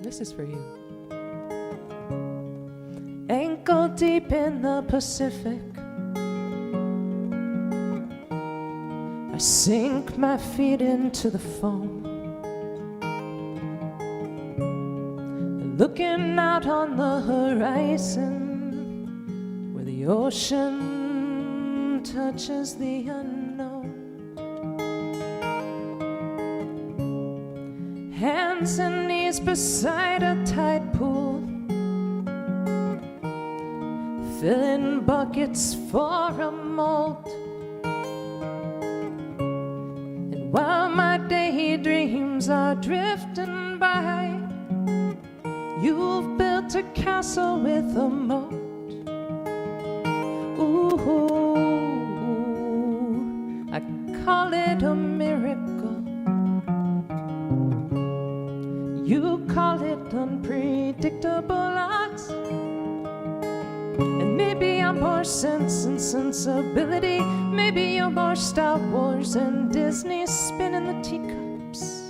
This is for you. Ankle deep in the Pacific, I sink my feet into the foam, looking out on the horizon where the ocean touches the unknown. Hands and knees beside a tide pool, filling buckets for a mold. And while my daydreams are drifting by, you've built a castle with a moat. Ooh, I call it a miracle. You call it unpredictable odds. And maybe I'm more Sense and Sensibility. Maybe you're more Star Wars and Disney spinning the teacups.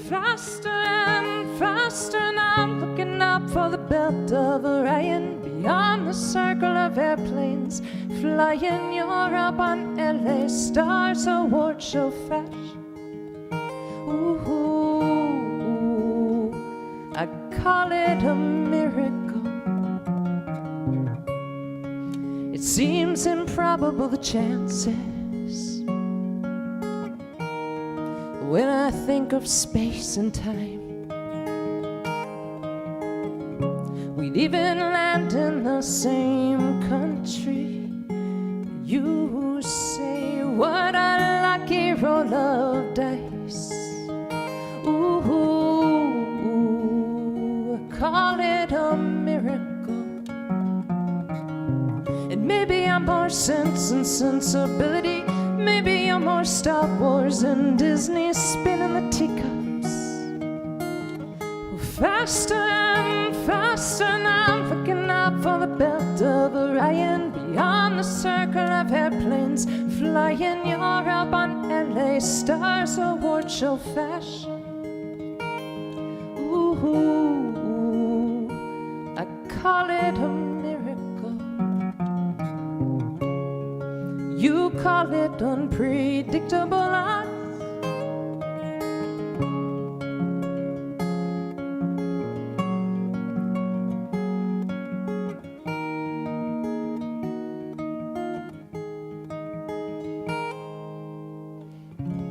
Faster and faster, and I'm looking up for the belt of Orion, beyond the circle of airplanes flying Europe on LA Stars Award Show fashion. Ooh, I call it a miracle. It seems improbable, the chances, when I think of space and time. We'd even land in the same country. You say, what a lucky roll of dice. Ooh, I call it a miracle. And maybe I'm more Sense and Sensibility. Maybe you're more Star Wars and Disney spinning the teacups. Faster and faster, and I'm looking out for the belt of Orion, beyond the circle of airplanes flying Europe on LA Stars Award Show fashion. Ooh, I call it a miracle. You call it unpredictable odds.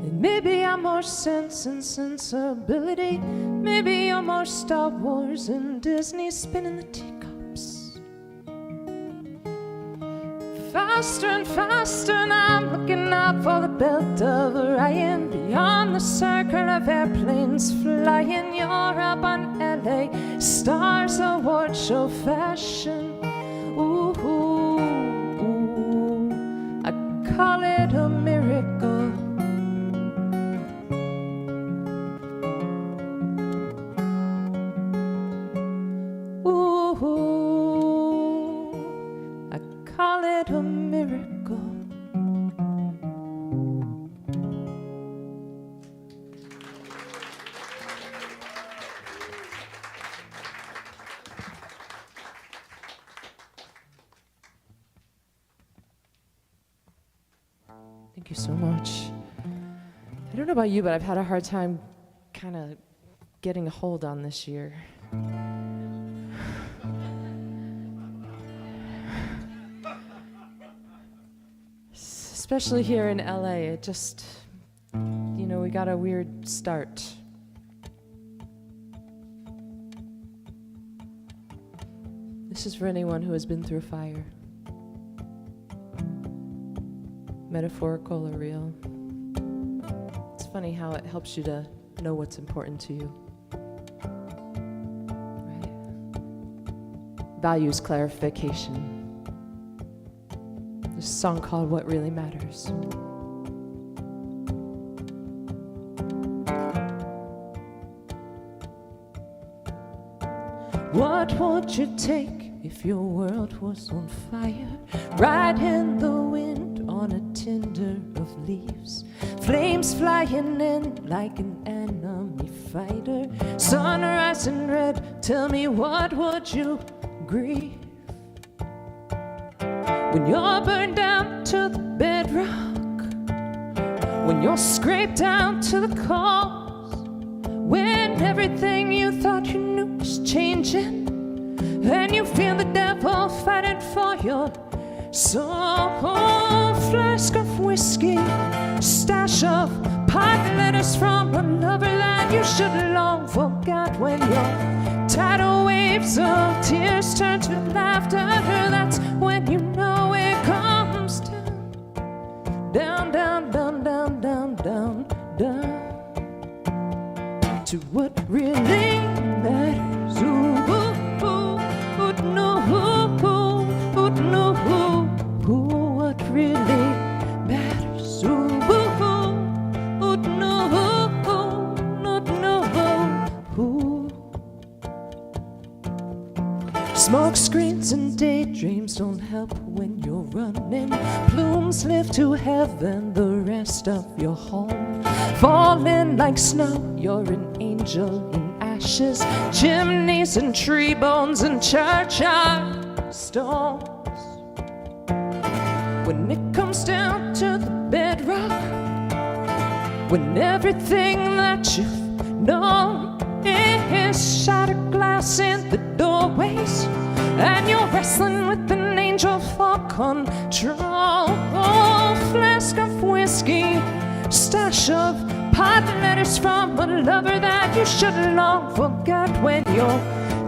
And maybe I'm more Sense and Sensibility. Maybe you're more Star Wars and Disney spinning the teacups. Faster and faster, and I'm looking out for the belt of Orion, beyond the circle of airplanes flying Europe on LA Stars Award Show fashion. Ooh, I call it a miracle. I call it a miracle. Thank you so much. I don't know about you, but I've had a hard time kind of getting a hold on this year. Especially here in LA, it just, you know, we got a weird start. This is for anyone who has been through fire. Metaphorical or real. It's funny how it helps you to know what's important to you. Right? Values clarification. There's a song called What Really Matters. What would you take if your world was on fire? Riding the wind on a tinder of leaves, flames flying in like an enemy fighter, sunrise in red. Tell me, what would you grieve? When you're burned down to the bedrock, when you're scraped down to the coals, when everything you thought you knew is changing, and you feel the devil fighting for your soul. Flask of whiskey, stash of pot letters from a lover that you should long forgot. When your tidal waves of tears turn to laughter, that's when you know it comes down, down, down, down, down, down, down, down to what really matters. Ooh, ooh, ooh, ooh, no, ooh, ooh, ooh, no, ooh, ooh, what really matters. Ooh, ooh, ooh, ooh, no, ooh, ooh, no, ooh. Smoke screens and daydreams don't help when you're running. Plumes lift to heaven, the rest of your home falling like snow. You're an angel in ashes, chimneys and tree bones and churchyard stones. When it comes down to the bedrock, when everything that you've known is shattered glass in the doorways, and you're wrestling with an angel for control. Flask of whiskey, stash of pot letters from a lover that you should long forget. When your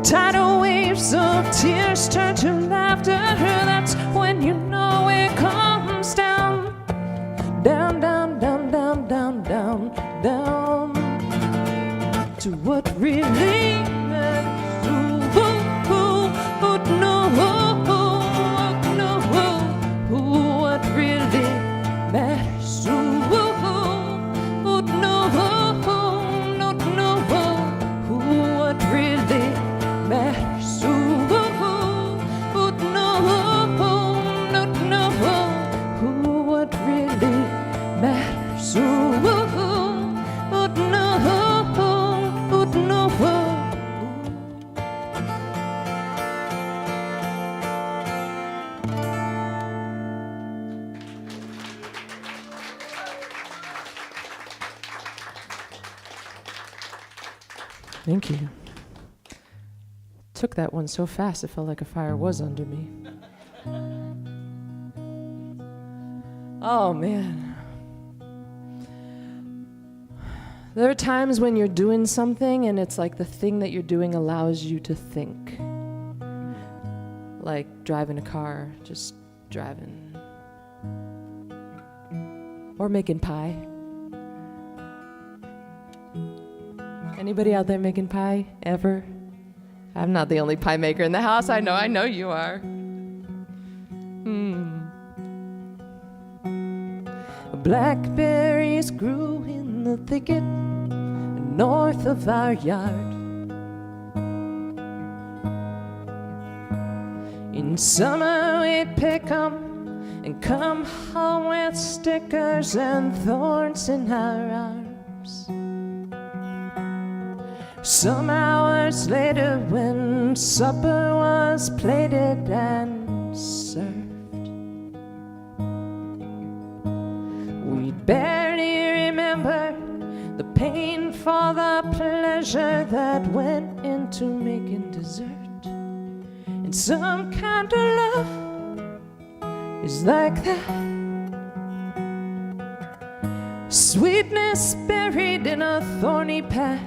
tidal waves of tears turn to laughter, that's when you know it comes down, down, down, down, down, down, down, down to what really matters. Ooh, ooh, ooh, ooh, no, ooh, ooh, no, ooh, ooh, what really matters. Ooh, ooh, ooh, ooh, no, ooh, ooh, no, no, ooh, ooh, what really matters. Ooh, ooh, ooh, ooh, no, ooh, ooh, no, no, ooh, ooh, what really matters. Ooh, ooh, ooh, ooh, no, ooh, ooh, no, ooh. Thank you. Took that one so fast it felt like a fire was under me. Oh man. There are times when you're doing something and it's like the thing that you're doing allows you to think. Like driving a car, just driving. Or making pie. Anybody out there making pie ever? I'm not the only pie maker in the house. I know you are. Blackberries grew in the thicket north of our yard. In summer we'd pick 'em and come home with stickers and thorns in our arms. Some hours later, when supper was plated and served, we'd barely remember the pain for the pleasure that went into making dessert. And some kind of love is like that. Sweetness buried in a thorny patch.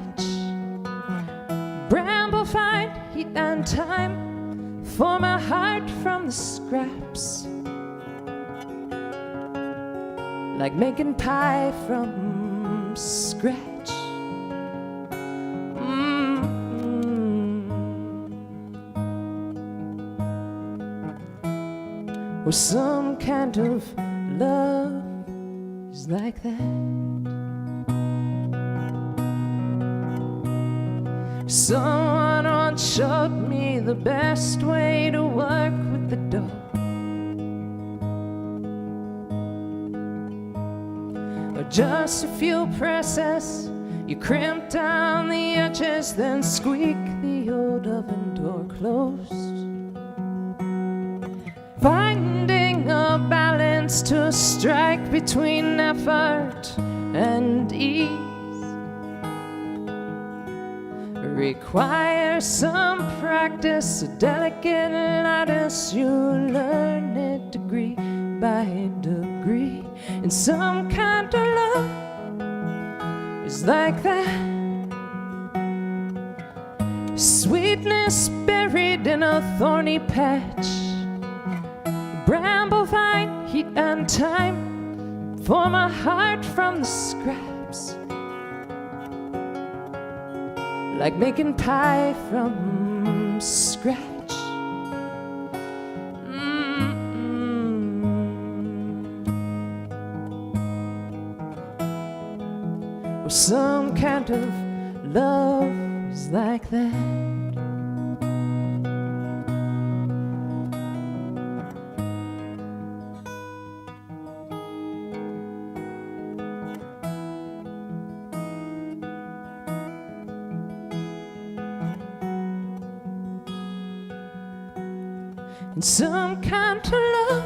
Bramble vine, heat and time, form a heart from the scraps. Like making pie from scratch. Or some kind of love is like that. Someone once showed me the best way to work with the dough. just a few presses. You crimp down the edges, then squeak the old oven door closed. Finding a balance to strike between effort and ease requires some practice, a delicate lattice. You learn it degree by degree, and some kind of love is like that. Sweetness buried in a thorny patch, bramble vine, heat and time, form a heart from the scraps, like making pie from scratch. Well, some kind of love is like that. And some kind of love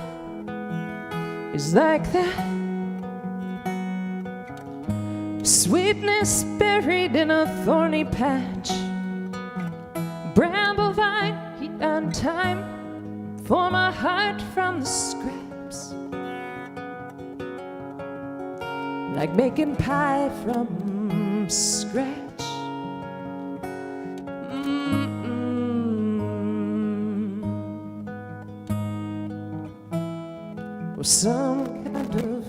is like that. Sweetness buried in a thorny patch, bramble vine, heat and time, form a heart from the scraps, like making pie from scratch. Well, some kind of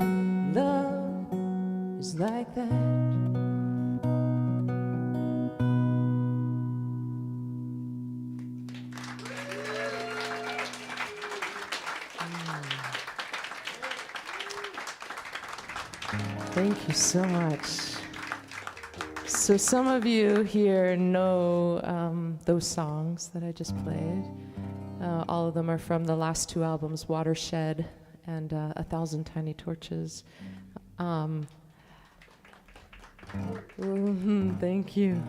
love is like that. Thank you so much. So some of you here know those songs that I just played. All of them are from the last two albums, Watershed and 1,000 Tiny Torches. Thank you.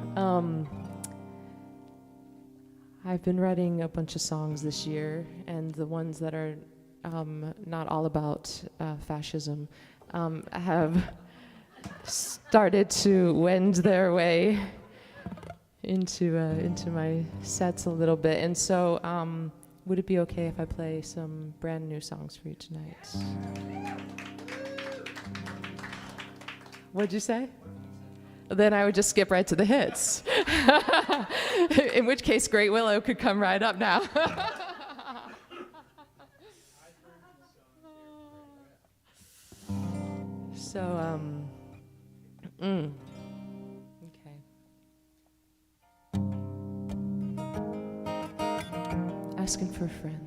I've been writing a bunch of songs this year, and the ones that are not all about fascism have started to wend their way into my sets a little bit. And so would it be okay if I play some brand new songs for you tonight? What'd you say? Then I would just skip right to the hits. In which case, Great Willow could come right up now. So, okay. Asking for a friend.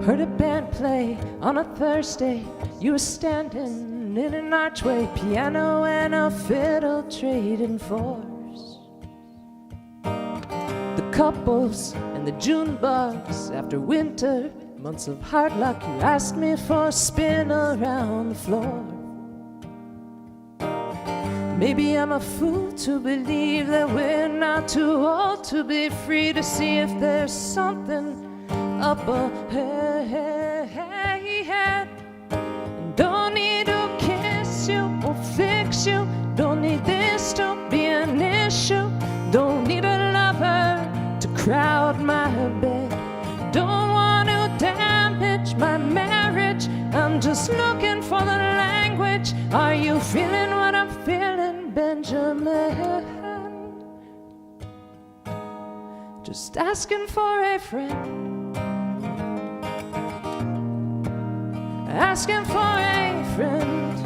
Heard a band play on a Thursday. You were standing in an archway, piano and a fiddle trading fours. The couples and the June bugs after winter, months of hard luck. You asked me for a spin around the floor. Maybe I'm a fool to believe that we're not too old to be free to see if there's something up ahead. Don't need to kiss you or fix you. Don't need this to be an issue. Don't need a lover to crowd my bed. Don't want to damage my marriage. I'm just looking for the language. Are you feeling what I'm feeling, Benjamin? Just asking for a friend. Asking for a friend.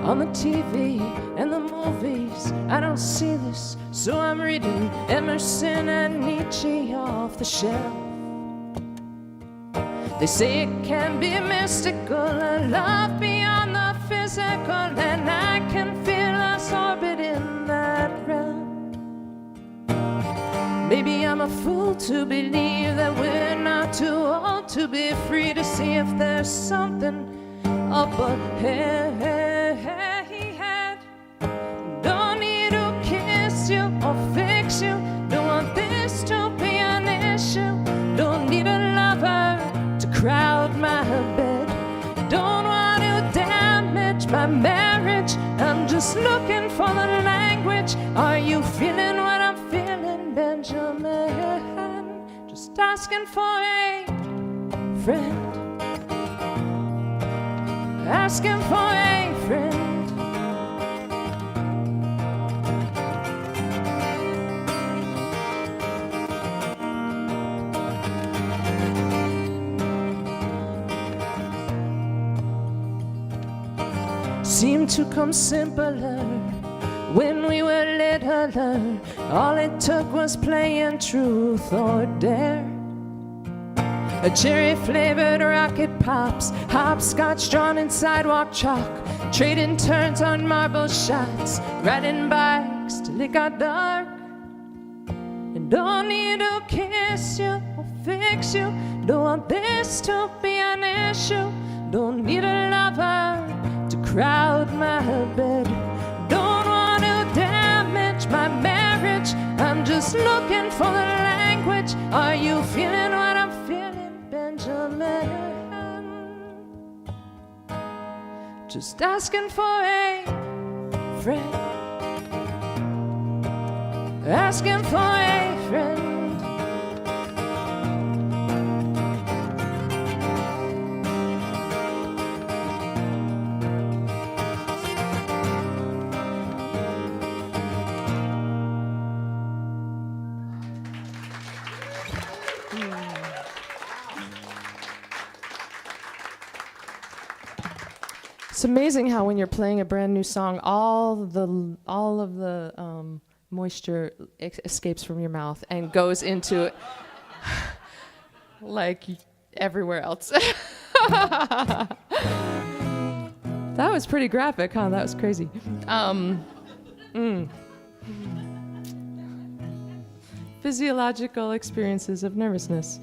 On the TV and the movies, I don't see this, so I'm reading Emerson and Nietzsche off the shelf. They say it can be mystical, a love beyond the physical, and I can feel us orbit in that realm. Maybe I'm a fool to believe that we're not too old to be free to see if there's something up ahead. Don't need to kiss you or fix you. Don't want this to be an issue. Don't need a lover to crowd my bed. Don't want to damage my marriage. I'm just looking for the language. Are you feeling what I'm feeling, Benjamin? Just asking for a friend. Asking for a friend. Seemed to come simpler when we were littler. All it took was playing truth or dare. A cherry-flavored rocket pops, hopscotch drawn in sidewalk chalk, trading turns on marble shots, riding bikes till it got dark. And don't need to kiss you or fix you. Don't want this to be an issue. Don't need a lover to crowd my bed. Don't want to damage my marriage. I'm just looking for the language. Are you feeling what I'm feeling, Benjamin? Just asking for a friend. Asking for a friend. It's amazing how when you're playing a brand new song, all of the moisture escapes from your mouth and goes into like everywhere else. That was pretty graphic, huh? That was crazy. Physiological experiences of nervousness.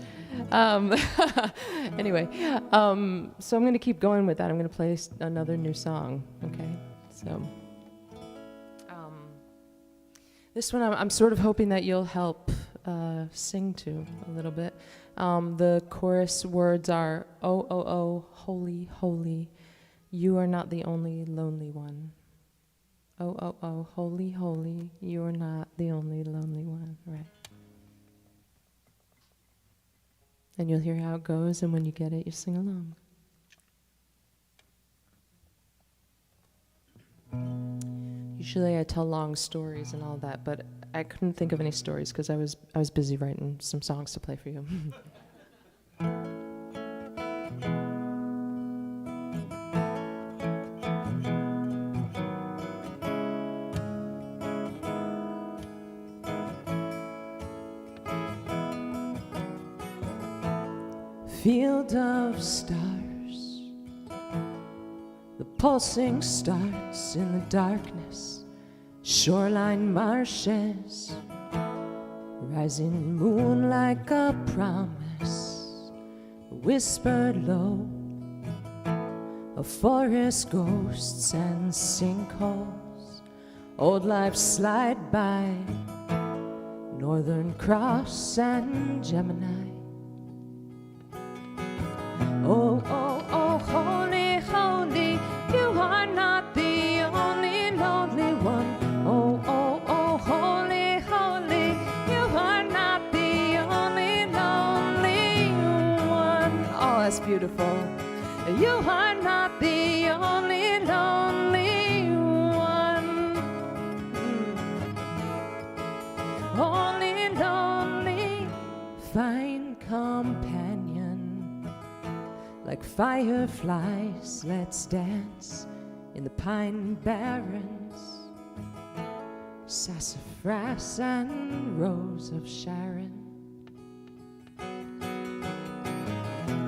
Anyway, so I'm going to keep going with that. I'm going to play another new song, okay? So, this one I'm sort of hoping that you'll help sing to a little bit. The chorus words are, oh, oh, oh, holy, holy, you are not the only lonely one. Oh, oh, oh, holy, holy, you are not the only lonely one, right? And you'll hear how it goes, and when you get it, you sing along. Usually I tell long stories and all that, but I couldn't think of any stories because I was busy writing some songs to play for you. Field of stars, the pulsing starts in the darkness, shoreline marshes, rising moon like a promise, whispered low of forest ghosts and sinkholes, old life slide by, Northern Cross and Gemini. Oh, oh, oh, holy, holy, you are not the only lonely one. Oh, oh, oh, holy, holy, you are not the only lonely one. Oh, that's beautiful. You are not the only lonely one. Only lonely, find companion. Like fireflies, let's dance in the pine barrens, sassafras and rose of Sharon.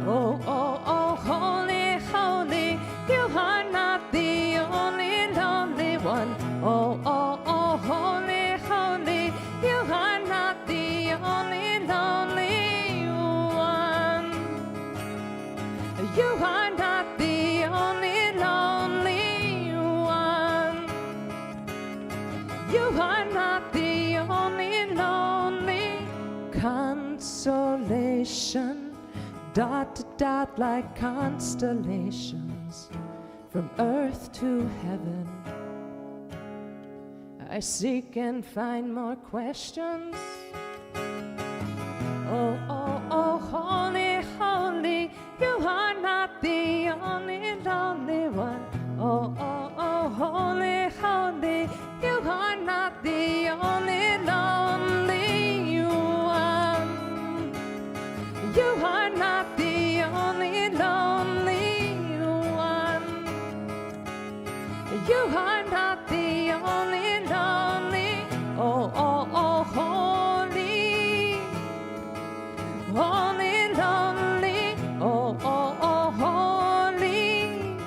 Oh, oh, oh, holy, holy, you are not the only lonely one. Oh, oh, oh, holy, holy, you are not the only lonely one. You are not the only lonely one. You are not the only lonely. Consolation, dot to dot like constellations, from earth to heaven. I seek and find more questions. Oh, oh, oh, holy, holy, you are not the only lonely one. Oh, oh, oh, holy, holy, you are not the only lonely one. You are not the only lonely one. You are not the only lonely. Oh, oh, oh, holy, holy, lonely. Oh, oh, oh, holy,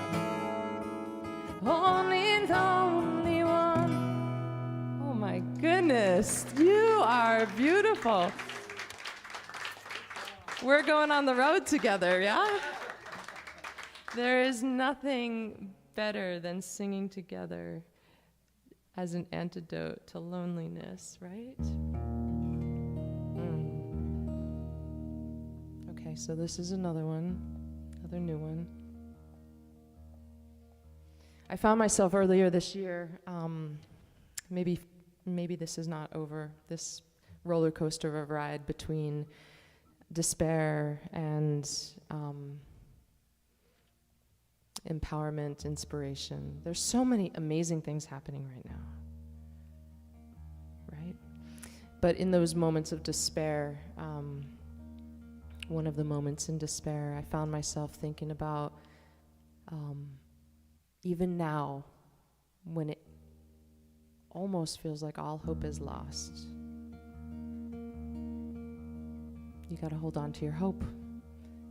only lonely one. Oh my goodness, you are beautiful. We're going on the road together, yeah? There is nothing better than singing together as an antidote to loneliness, right? Okay, so this is another one, another new one. I found myself earlier this year, maybe this is not over, this roller coaster of a ride between despair and empowerment, inspiration. There's so many amazing things happening right now, right? But in those moments of despair, one of the moments in despair, I found myself thinking about even now, when it almost feels like all hope is lost, you got to hold on to your hope,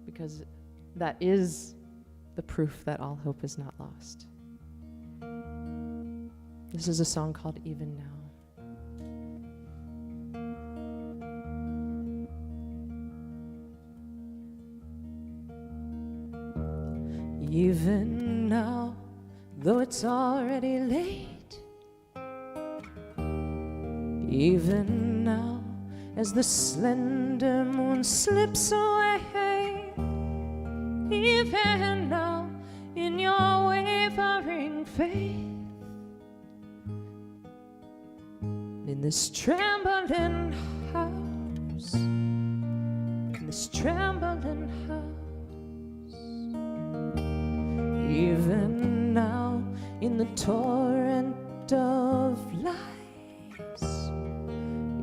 because that is the proof that all hope is not lost. This is a song called Even Now. Even now, though it's already late, even now, as the slender moon slips away, even now, in your wavering faith, in this trembling house, in this trembling house, even now, in the torrent of lies,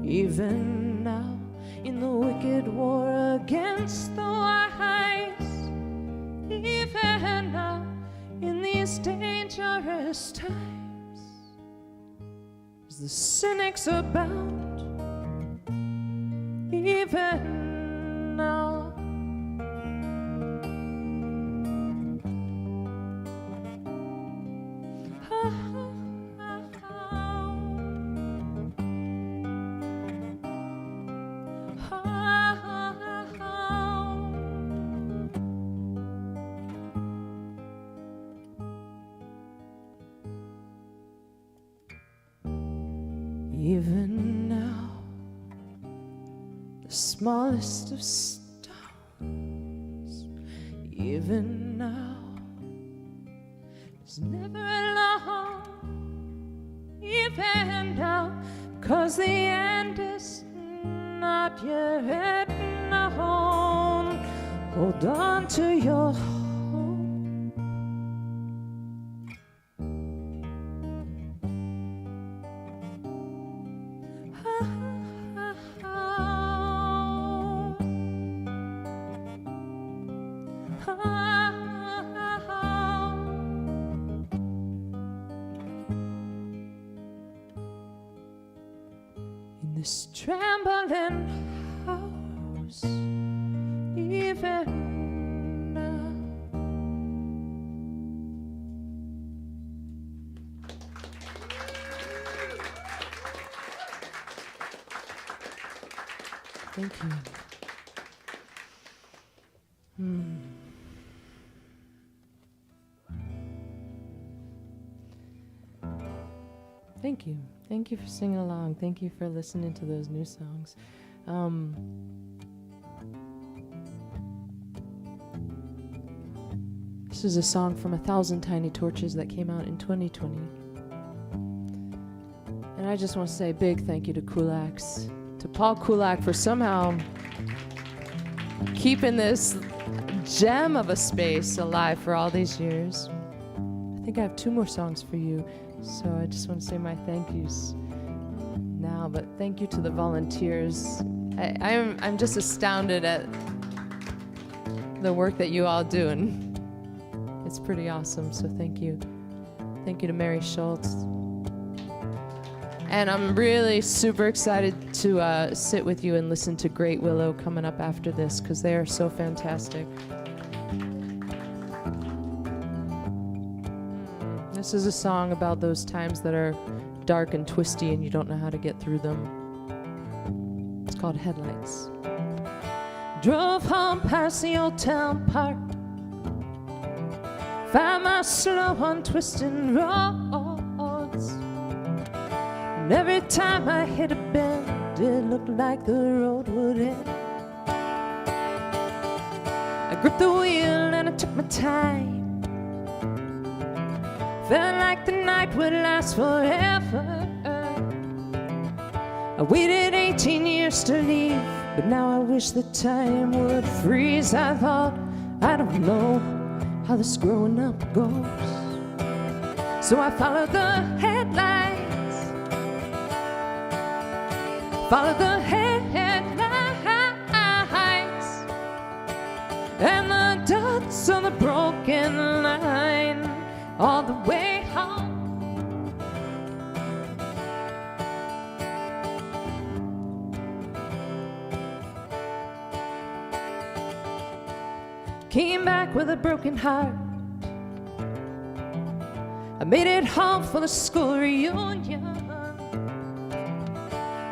even now, in the wicked war against the wise, even now, in these dangerous times, as the cynics abound, even now. Even now, the smallest of stones, even now, is never alone. Even now, 'cause the end is not yet known. Hold on to your hope. In this trembling house, even Thank you. Thank you. Thank you for singing along. Thank you for listening to those new songs. This is a song from 1,000 Tiny Torches that came out in 2020. And I just want to say a big thank you to Kulaks, to Paul Kulak for somehow keeping this gem of a space alive for all these years. I think I have 2 more songs for you, so I just want to say my thank yous now, but thank you to the volunteers. I'm just astounded at the work that you all do, and it's pretty awesome, so thank you. Thank you to Mary Schultz. And I'm really super excited to sit with you and listen to Great Willow coming up after this, because they are so fantastic. This is a song about those times that are dark and twisty and you don't know how to get through them. It's called Headlights. Drove home past the old town park, 5 miles slow on twisting roads, and every time I hit a bend it looked like the road would end. I gripped the wheel and I took my time. Felt like the night would last forever. I waited 18 years to leave, but now I wish the time would freeze. I thought, I don't know how this growing up goes, so I followed the headlights. Followed the headlights and the dots on the broken line all the way home. Came back with a broken heart. I made it home for the school reunion.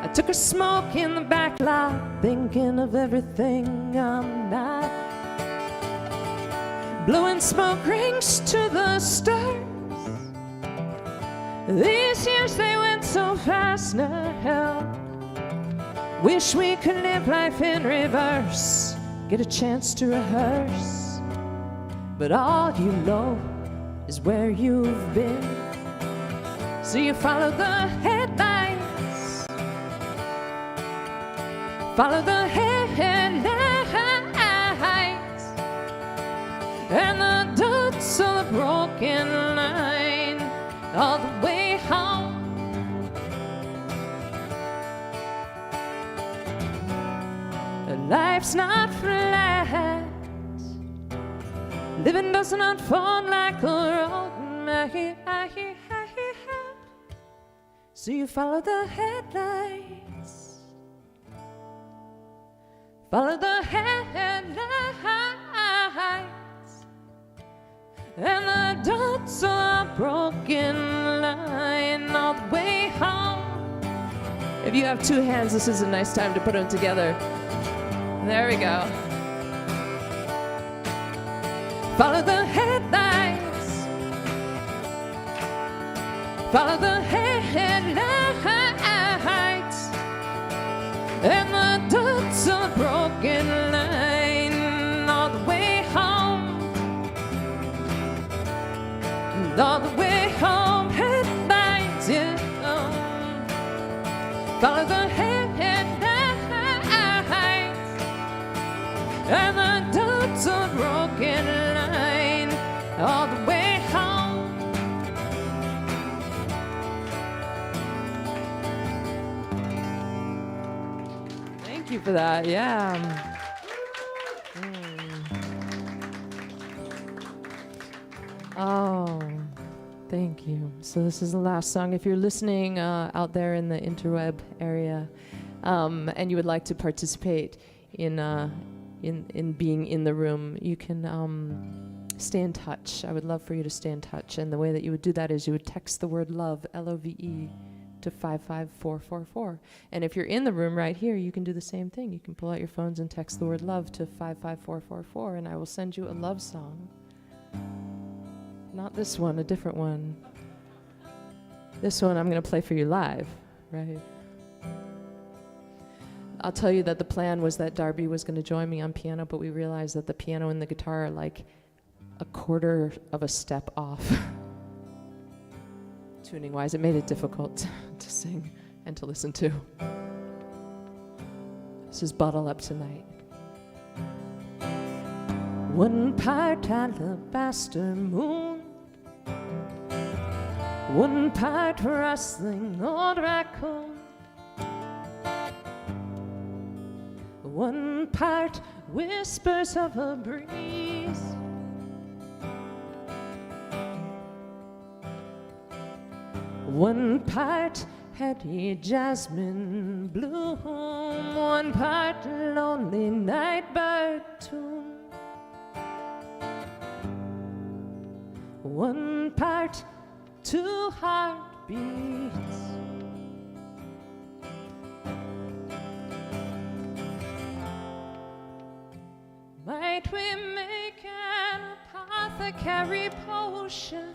I took a smoke in the back lot, thinking of everything I'm not. Blowing smoke rings to the stars. These years they went so fast now. Wish we could live life in reverse, get a chance to rehearse. But all you know is where you've been, so you follow the headlights. Follow the headlights and the dots on the broken line all the way home. Life's not flat, living doesn't unfold like a road map. So you follow the headlights. Follow the headlights and the dots on a broken line all the way home. If you have 2 hands, this is a nice time to put them together. There we go. Follow the headlights. Follow the headlights and the dots on a broken line all the way home. And all the way home, headlights, yeah. Follow the headlights and the dots on a broken line all the way home. Thank you for that. Yeah. Oh, thank you. So this is the last song. If you're listening out there in the interweb area, and you would like to participate in being in the room, you can stay in touch. I would love for you to stay in touch, and the way that you would do that is you would text the word love, LOVE, to 55444. And if you're in the room right here, you can do the same thing. You can pull out your phones and text the word love to 55444, and I will send you a love song. Not this one, a different one. This one I'm going to play for you live, right? I'll tell you that the plan was that Darby was going to join me on piano, but we realized that the piano and the guitar are like a quarter of a step off. Tuning-wise, it made it difficult to sing and to listen to. This is Bottle Up Tonight. One part alabaster moon, one part rustling old raccoon, one part whispers of a breeze, one part heady jasmine bloom, one part lonely nightbird tune, one part two heartbeats, might we make an apothecary potion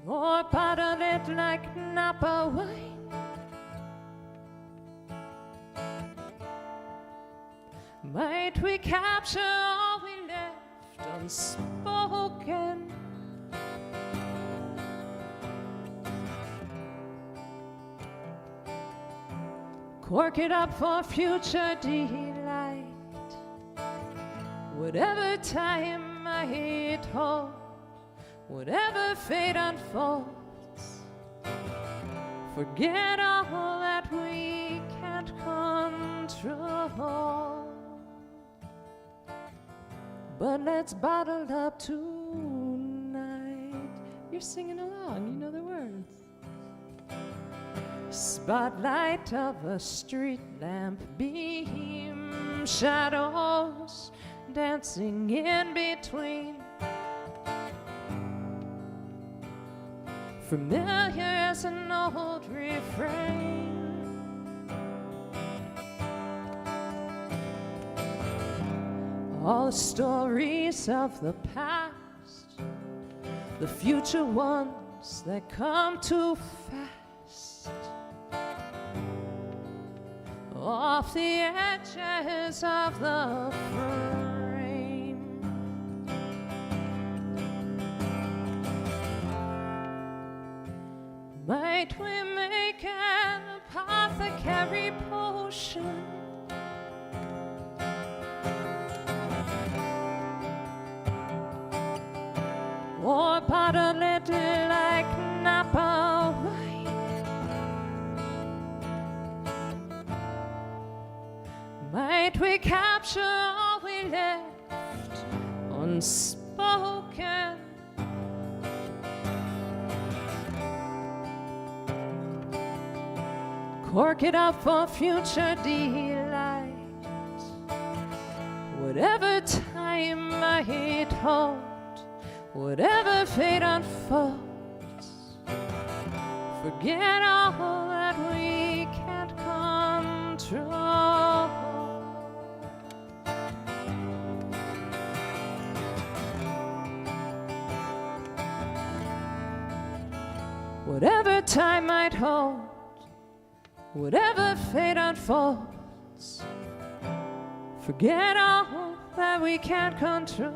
or bottle it like Napa wine? Might we capture all we left unspoken? Cork it up for future delight. Whatever time might hold, whatever fate unfolds, forget all that we can't control. But let's bottle up tonight. You're singing along, you know the words. Spotlight of a street lamp beam, shadows dancing in between. Familiar as an old refrain. All the stories of the past, the future ones that come too fast, off the edges of the frame. Might we make an apothecary potion or bottle it like Napa wine? Might we capture all we left unspoken? Cork it up for future delight. Whatever time might hold, whatever fate unfolds, forget all that we can't control. Whatever time might hold, whatever fate unfolds, forget all that we can't control.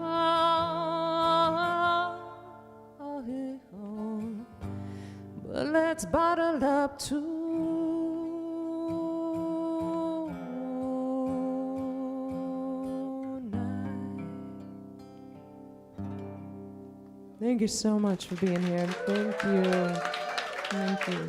But let's bottle up tonight. Thank you so much for being here. Thank you. Thank you.